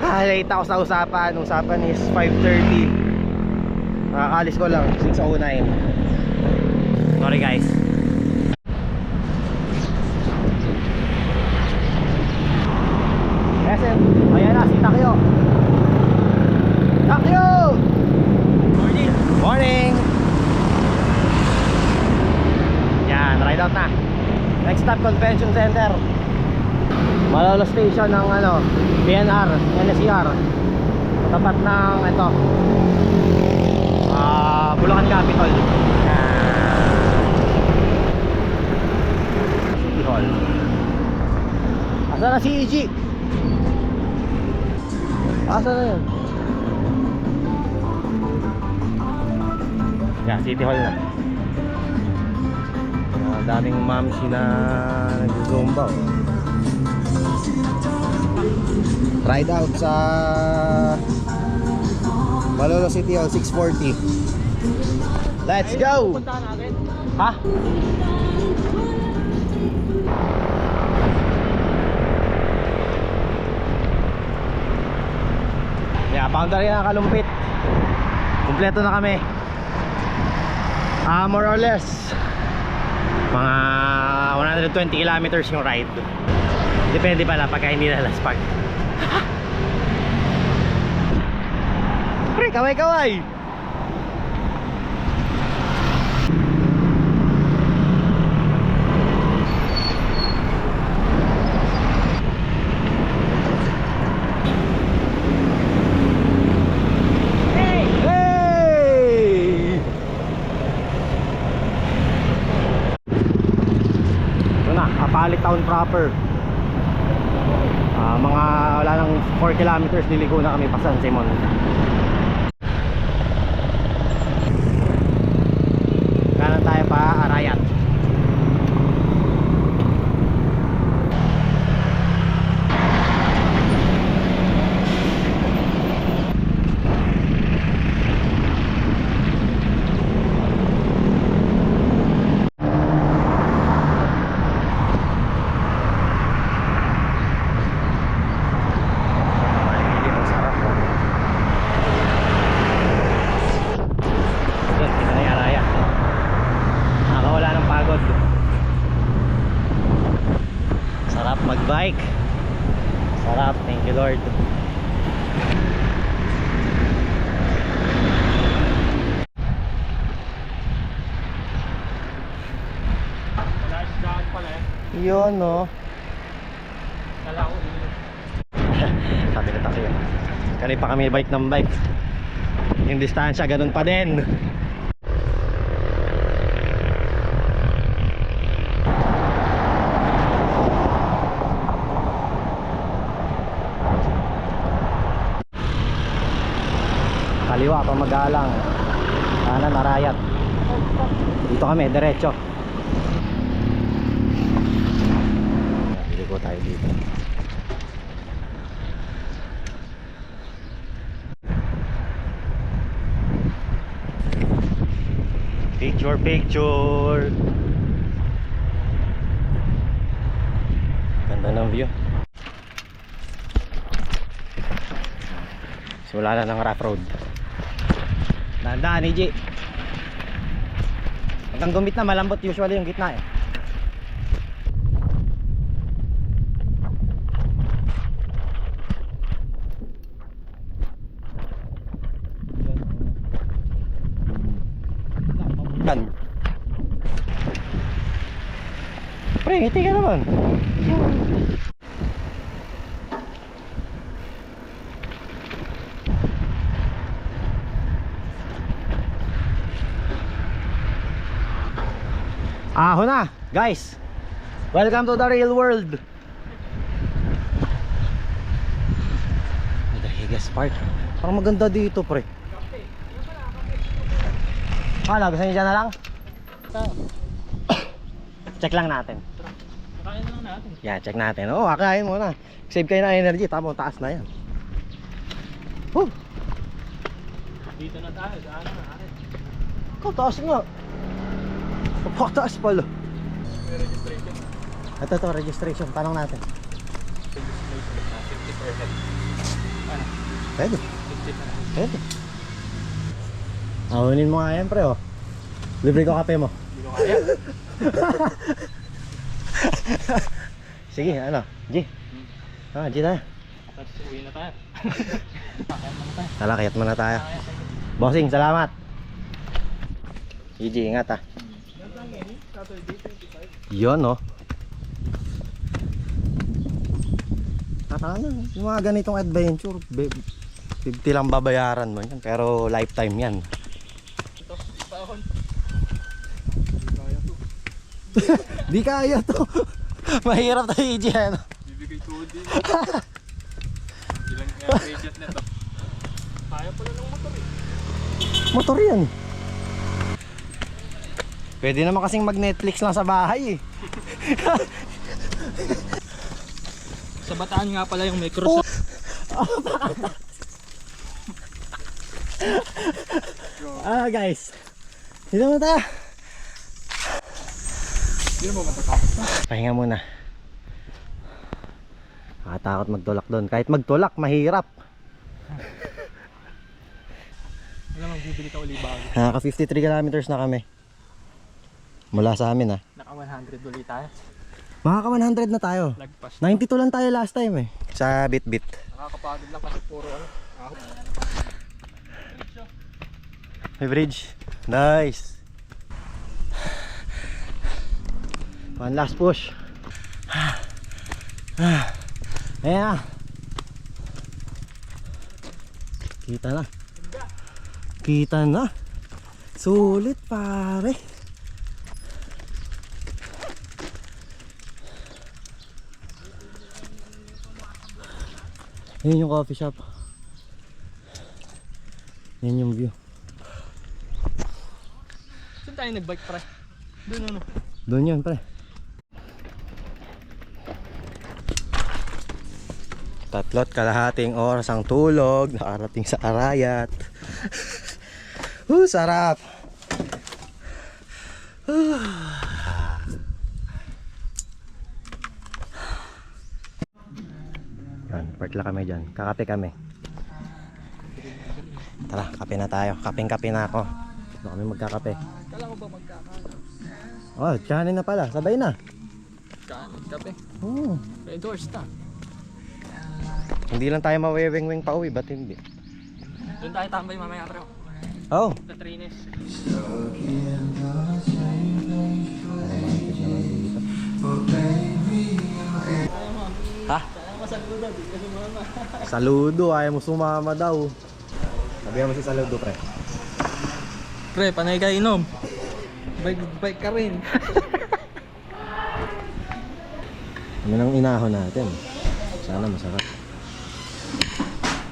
Late ako sa usapan. Usapan is 5:30. Nakakalis ko lang 6:09. Sorry guys. SM, ayan na si Takyo. Takyo! Morning. Morning! Yan, ride out na. Next stop, Convention Center. Malolo station ng ano, PNR, NSCR. Tapat ng ito, Bulacan Capitol. City Hall. Asa na si EG? Asa na yun? Yeah, City Hall na. Daming mamsi na nag-zumba. Ride out sa Malolo City Hall, 6:40. Let's go! Puntahan natin. Ha? Yeah, boundary na Kalumpit. Kumpleto na kami. More or less mga 120 kilometers yung ride. Depende pala pagka hindi na last park. Pre, kaway-kaway. Apalit town proper. Mga wala nang 4 kilometers diligo na kami pa San Simon. Kanan tayo pa Arayat. Sarap magbike. Sarap, thank you Lord. Large daan pala eh. Yun no. Kala ko Sabi na tayo. Kanina pa kami bike ng bike. Yung distansya ganun pa din. Kaliwa pa magalang. Kanan Arayat. Dito kami diretso. Dito tayo dito. Picture. Ganda ng view. Simula na ng rough road. Dahan-dahan, EJ. Hanggang gumit na, malambot usually yung gitna eh. Pre, ngiti ka naman. Aho na, guys. Welcome to the real world. Higas Park. Parang maganda dito, pre. Gusto niyo dyan na lang? Check lang natin. Kain na lang natin. Yeah, check natin. Oo, kakain muna. Save kayo ng energy. Tapos taas na yan. Dito na tayo. Saan na natin? Taas nga. Napakataas pala. May registration. Ito, registration. Tanong natin. Registration na 50%. Ano? Pwede. Tip na lang. Pwede. Ahunin mo nga yan, pre, oh. Libre ko kape mo. Hindi ko kaya. Sige, ano? G. G tayo. Tapos uwi na tayo. Kaya naman tayo. Tala, kayat muna tayo. Kaya tayo. Bossing, salamat. G, ingat ah. Yun, oh. Ano, yung mga ganitong adventure, 50 lang babayaran mo yan, pero lifetime yan. Ito, paahon. Di kaya to. Mahirap tayo, EJ, ano? Bibigay tuhod din. Ilang budget na to. Kaya pala ng motor eh. Motor yan. Pwede naman kasing mag-Netflix lang sa bahay eh. Sa Bataan nga pala yung Microsoft. Guys. Dito muna tayo. Hindi mo matatapos na. Pahinga muna. Nakatakot magtulak doon. Kahit magtulak, mahirap. Alam mo, bibili ka uli bago. Naka 53 kilometers na kami. Mula sa amin ah. Naka 100 ulit tayo. Makaka 100 na tayo. Lagpas. 92 lang tayo last time eh. Sa bit-bit. Nakakapagod lang kasi puro ano. May bridge. Nice. One last push. Ayan na. Kita na. Kita na. Sulit pare. Yan yung coffee shop. Yan yung view. Saan tayo nag-bike pre? Doon ano? Doon yun pre. Tatlot kalahating oras ang tulog. Nakarating sa Arayat. Sarap. Yan, park lang kami dyan. Kakape kami. Tara, kape na tayo. Kapeng-kape na ako. Doon kami magkakape. Kala ko ba magkakape? Oh, kanin na pala. Sabay na. Kape. Oo. Red horse ta. Hindi lang tayo maweweng-weng pa uwi. Ba't hindi? Doon tayo tambay mamaya pre. Oh. Sa Trines. Ha? Masaludo, di ka sumama. Saludo, ayaw mo sumama daw. Sabihan mo si Saludo, pre. Pre, panay ka inom. Bike ka rin. Ano nang inahon natin? Sana masarap.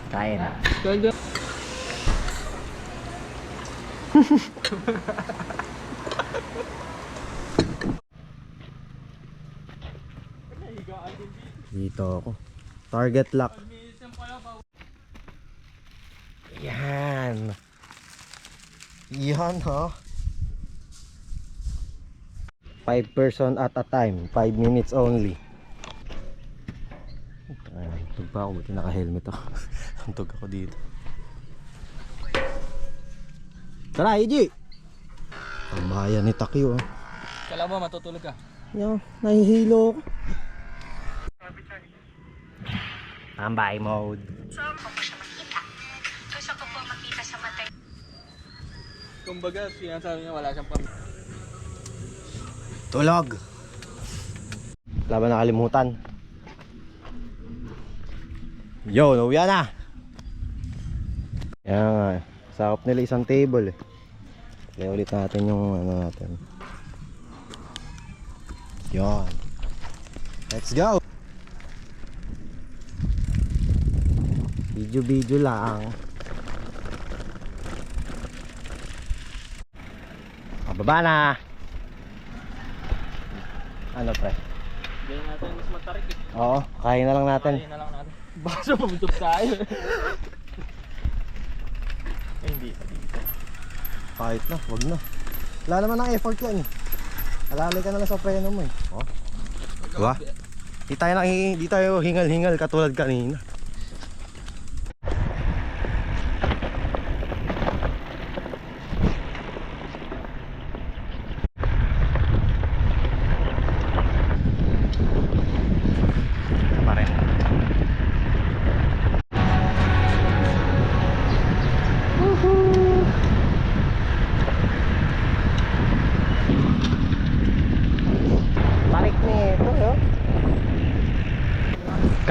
Kain. Goldo. Dito ako. Target lock. Yan. Yan, ho. 5 person at a time. 5 minutes only. Tug pa ako. Buti naka-helmet ako. Tug ako dito. Tara, Iji! Ang bayan ni Takyo. Kala mo matutulog ka? Yan, nahihilo ako. Tambay mode. Gusto ko po siya makita. Gusto ko po makita sa mata. Kumbaga, sinasabi niya wala siyang pamilya. Tulog. Wala ba nakalimutan? Yo, nauwi na. Yan nga. Sakop nila isang table eh. Kaya ulit natin yung ano natin. Yan. Let's go. Video lang. Pababa na. Ano pre? Hindi natin mas matarik eh. Oo, kaya na lang natin. Kaya na lang natin. Baka mabuntog tayo. Ay, hindi. Kahit na, wag na. Wala naman ang effort yan eh. Alalay ka na lang sa preno mo eh. Oh. Diba? Di tayo hingal-hingal katulad kanina.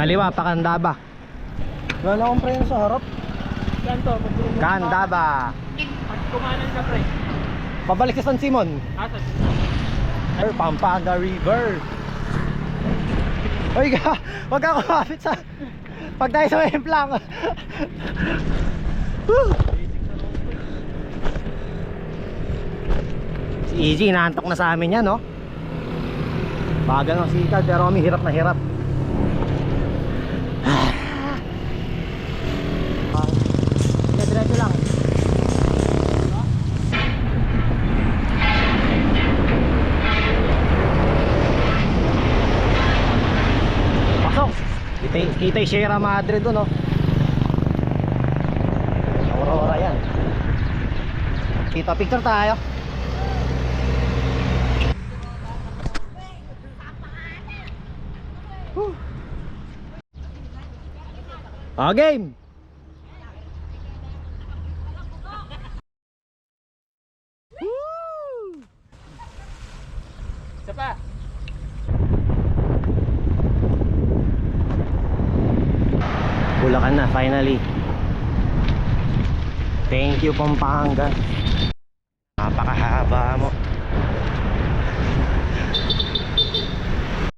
Kaliwa pa Candaba. Wala akong preno sa harap. Yan to, Candaba. At kumanan ka pre. Pabalik sa San Simon. Atas. Pampanga River. Uy ka, wag ka kumapit sa pag tayo sa Wemplang. Si Easy, naantok na sa amin yan, no? Bagal ng sikad, pero kami hirap na hirap. Diretso lang. Pasok. Kita yung Sierra Madre doon, no? Aurora yan. Kita picture tayo. Game. Isa pa. Bulacan na finally. Thank you Pampanga.